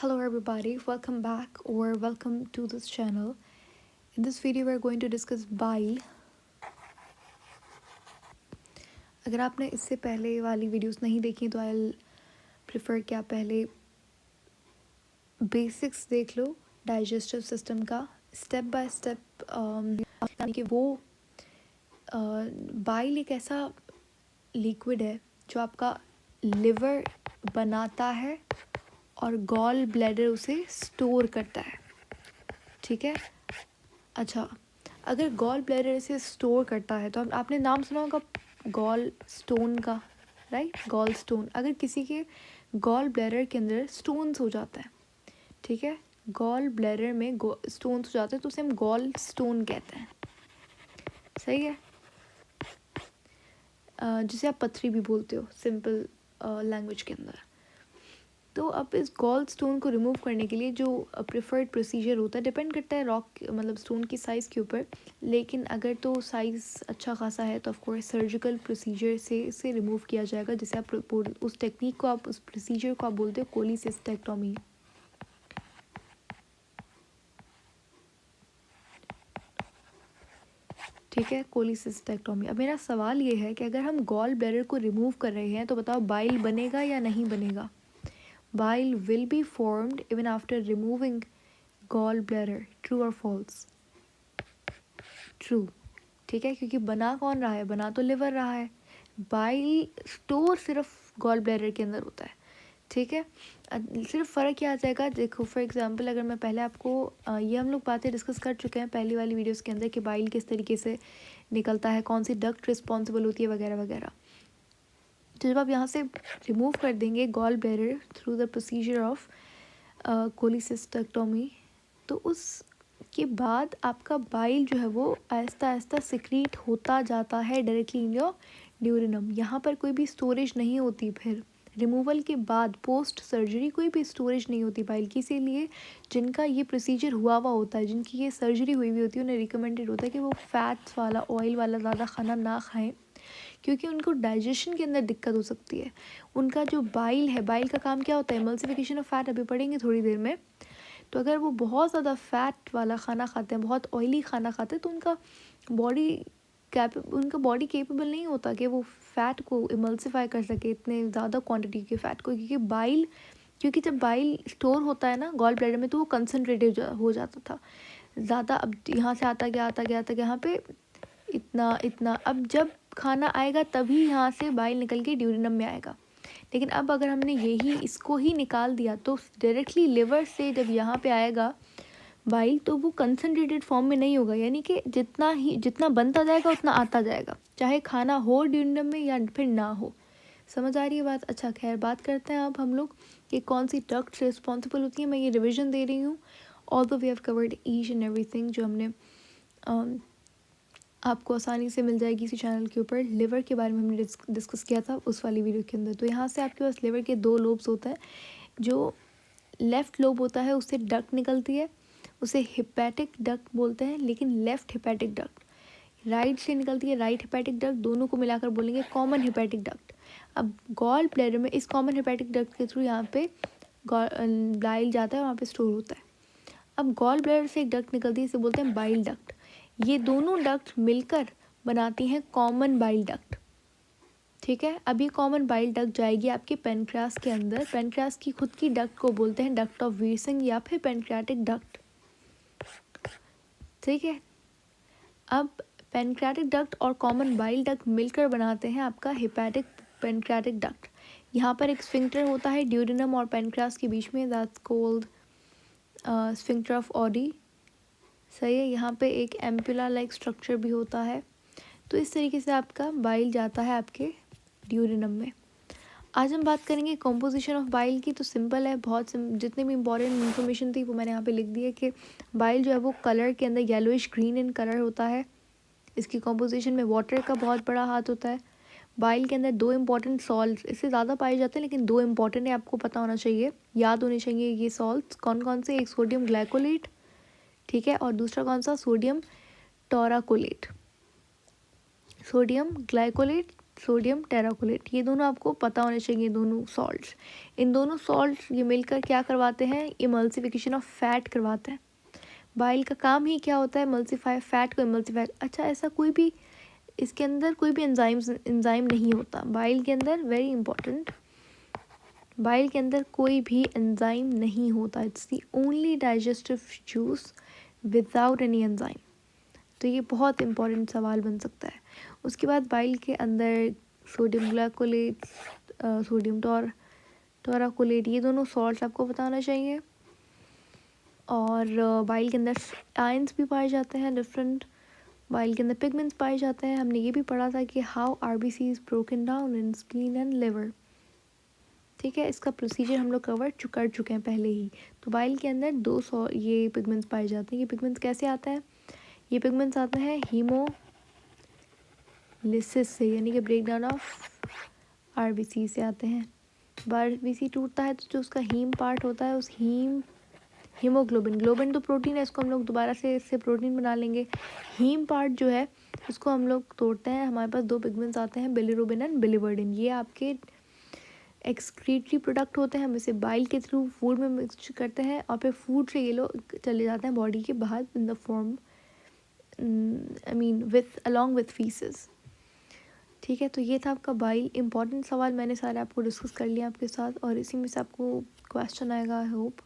Hello everybody, welcome back or welcome to this channel. In this video we're going to discuss bile. अगर आपने इससे पहले वाली videos नहीं देखी तो आई प्रेफर कि आप पहले बेसिक्स देख लो डाइजेस्टिव सिस्टम का स्टेप बाय स्टेप कि वो बाइल एक ऐसा लिक्विड है जो आपका लिवर बनाता है और गॉल ब्लैडर उसे स्टोर करता है. ठीक है. अच्छा, अगर गॉल ब्लैडर इसे स्टोर करता है तो आपने नाम सुना होगा गॉल स्टोन का, राइट. Gall stone. अगर किसी के गॉल ब्लैडर के अंदर स्टोन्स हो जाता है, ठीक है, गॉल ब्लैडर में स्टोन्स हो जाते हैं तो उसे हम गॉल स्टोन कहते हैं. सही है. जिसे आप पथरी भी बोलते हो सिंपल लैंग्वेज के अंदर. तो अब इस गॉल स्टोन को रिमूव करने के लिए जो प्रेफर्ड प्रोसीजर होता है डिपेंड करता है रॉक मतलब स्टोन की साइज़ के ऊपर. लेकिन अगर तो साइज़ अच्छा खासा है तो ऑफकोर्स सर्जिकल प्रोसीजर से इसे रिमूव किया जाएगा. जिसे आप उस टेक्निक को आप उस प्रोसीजर को आप बोलते हो कोलिसिस्टेक्टोमी. ठीक है, कोलिसिस्टेक्टोमी. अब मेरा सवाल ये है कि अगर हम गॉल ब्लैडर को रिमूव कर रहे हैं तो बताओ बाइल बनेगा या नहीं बनेगा. Bile will be formed even after removing gallbladder. True or false? True. ठीक है, क्योंकि बना कौन रहा है, बना तो लिवर रहा है. बाइल स्टोर सिर्फ गॉल ब्लैडर के अंदर होता है. ठीक है. सिर्फ फ़र्क क्या आ जाएगा, देखो फॉर एग्जांपल अगर मैं पहले आपको ये हम लोग बातें डिस्कस कर चुके हैं पहली वाली वीडियोस के अंदर कि बाइल किस तरीके से निकलता है, कौन सी डक्ट रिस्पॉन्सिबल होती है वगैरह वगैरह. तो जब आप यहाँ से रिमूव कर देंगे gall bladder through the procedure of cholecystectomy तो उसके बाद आपका बाइल जो है वो आहिस्ता आहिस्ता सिक्रीट होता जाता है डायरेक्टली इन योर ड्यूरिनम. यहाँ पर कोई भी स्टोरेज नहीं होती. फिर रिमूवल के बाद पोस्ट सर्जरी कोई भी स्टोरेज नहीं होती बाइल की. इसीलिए जिनका ये प्रोसीजर हुआ होता है, जिनकी ये सर्जरी हुई होती है, उन्हें रिकमेंडेड होता है कि वो फैट्स वाला ऑयल वाला ज़्यादा खाना ना खाएं क्योंकि उनको डाइजेशन के अंदर दिक्कत हो सकती है. उनका जो बाइल है, बाइल का काम क्या होता है, एमल्सिफिकेशन ऑफ फैट. अभी पढ़ेंगे थोड़ी देर में. तो अगर वो बहुत ज़्यादा फैट वाला खाना खाते हैं, बहुत ऑयली खाना खाते हैं तो उनका बॉडी केपेबल नहीं होता कि वो फ़ैट को इमल्सिफाई कर सके इतने ज़्यादा क्वांटिटी के फ़ैट को. क्योंकि जब बाइल स्टोर होता है ना गॉल ब्लैडर में तो वो कंसनट्रेटेड हो जाता था ज़्यादा. अब यहाँ से आता गया यहाँ पे इतना. अब जब खाना आएगा तभी यहाँ से बाइल निकल के ड्यूरिनम में आएगा. लेकिन अब अगर हमने इसको ही निकाल दिया तो डायरेक्टली लिवर से जब यहाँ पे आएगा बाइल तो वो कंसनट्रेटेड फॉर्म में नहीं होगा. यानी कि जितना बनता जाएगा उतना आता जाएगा, चाहे खाना हो ड्यूरिनम में या फिर ना हो. समझ आ रही है बात. अच्छा खैर, बात करते हैं अब हम लोग कि कौन सी डक्ट्स रिस्पॉन्सिबल होती है. मैं ये रिविजन दे रही हूँ. Although we have covered each and everything जो हमने आपको आसानी से मिल जाएगी इसी चैनल के ऊपर. लिवर के बारे में हमने डिस्कस किया था उस वाली वीडियो के अंदर. तो यहाँ से आपके पास लिवर के 2 लोब्स होते हैं. जो लेफ़्ट लोब होता है उससे डक्ट निकलती है, उसे हिपैटिक डक्ट बोलते हैं. लेकिन लेफ़्ट हिपैटिक डक्ट राइट से निकलती है, राइट हिपैटिक डक्ट. दोनों को मिलाकर बोलेंगे कॉमन हिपैटिक डक्ट. अब गॉल ब्लैडर में इस कॉमन हिपैटिक डक्ट के थ्रू यहाँ पे बाइल जाता है, वहाँ पे स्टोर होता है. अब गॉल ब्लैडर से एक डक्ट निकलती है, इसे बोलते हैं बाइल डक्ट. ये दोनों डक्ट मिलकर बनाती हैं कॉमन बाइल डक्ट. ठीक है. अब ये कॉमन बाइल डक्ट जाएगी आपके पेनक्रियास के अंदर. पेनक्रियास की खुद की डक्ट को बोलते हैं डक्ट ऑफ वीरसिंग या फिर पेनक्रियाटिक डक्ट. ठीक है. अब पेनक्रियाटिक डक्ट और कॉमन बाइल डक्ट मिलकर बनाते हैं आपका हिपैटिक पेनक्रियाटिक डक्ट. यहाँ पर एक स्फिंक्टर होता है ड्यूरिनम और पेनक्रियास के बीच में, that's called sphincter of Audi. सही है. यहाँ पे एक एम्पुला लाइक स्ट्रक्चर भी होता है. तो इस तरीके से आपका बाइल जाता है आपके ड्यूरिनम में. आज हम बात करेंगे कॉम्पोजिशन ऑफ बाइल की. तो सिंपल है बहुत. जितने भी इंपॉर्टेंट इन्फॉर्मेशन थी वो मैंने यहाँ पे लिख दी है कि बाइल जो है वो कलर के अंदर येलोइश ग्रीन इन कलर होता है. इसकी कॉम्पोजिशन में वाटर का बहुत बड़ा हाथ होता है. बाइल के अंदर 2 इंपॉर्टेंट सॉल्ट्स, इससे ज़्यादा पाए जाते हैं लेकिन 2 इंपॉर्टेंट है, आपको पता होना चाहिए, याद होने चाहिए ये सॉल्ट्स. कौन कौन से, एक सोडियम ग्लाइकोलेट, ठीक है, और दूसरा कौन सा, sodium taurocholate. Sodium glycocholate, sodium taurocholate, ये दोनों आपको पता होने चाहिए, दोनों सॉल्ट्स। इन दोनों सॉल्ट्स ये मिलकर क्या करवाते हैं, इमल्सिफिकेशन ऑफ फैट करवाते हैं। बाइल का काम ही क्या होता है, इमल्सीफाई फैट को इमल्सीफाई। अच्छा, ऐसा कोई भी इसके अंदर कोई भी एंजाइम नहीं होता बाइल के अंदर, वेरी इंपॉर्टेंट, बाइल के अंदर कोई भी एंजाइम नहीं होता। It's the only digestive juice without any enzyme. तो ये बहुत इंपॉर्टेंट सवाल बन सकता है। उसके बाद बाइल के अंदर सोडियम ग्लाइकोलेट, सोडियम टोराकोलेट, ये दोनों सॉल्ट्स आपको पता होना चाहिए। और बाइल के अंदर आयंस भी पाए जाते हैं डिफरेंट, बाइल के अंदर पिगमेंट्स पाए जाते हैं। हमने ये भी पढ़ा था कि how RBC is broken down in spleen and liver. ठीक है, इसका प्रोसीजर हम लोग कर चुके हैं पहले ही। तो बाइल के अंदर ये पिगमेंट्स पाए जाते हैं। ये पिगमेंट्स कैसे आते हैं, ये पिगमेंट्स आते हैं हीमोलिसिस से, यानी कि ब्रेक डाउन ऑफ आरबीसी से आते हैं। आरबीसी टूटता है तो जो उसका हीम पार्ट होता है, उस हीमोग्लोबिन, ग्लोबिन तो प्रोटीन है, इसको हम लोग दोबारा से इससे प्रोटीन बना लेंगे। हीम पार्ट जो है उसको हम लोग तोड़ते हैं, हमारे पास दो पिगमेंट्स आते हैं, बिलिरुबिन एंड बिलिवर्डिन। ये आपके एक्सक्रीटरी प्रोडक्ट होते हैं, हम इसे बाइल के थ्रू फूड में मिक्स करते हैं और फिर फूड से ये लोग चले जाते हैं बॉडी के बाहर in the form, I mean with along with faeces. ठीक है, तो ये था आपका बाइल। इंपॉर्टेंट सवाल मैंने सारे आपको डिस्कस कर लिया आपके साथ, और इसी में से आपको क्वेश्चन आएगा आई होप।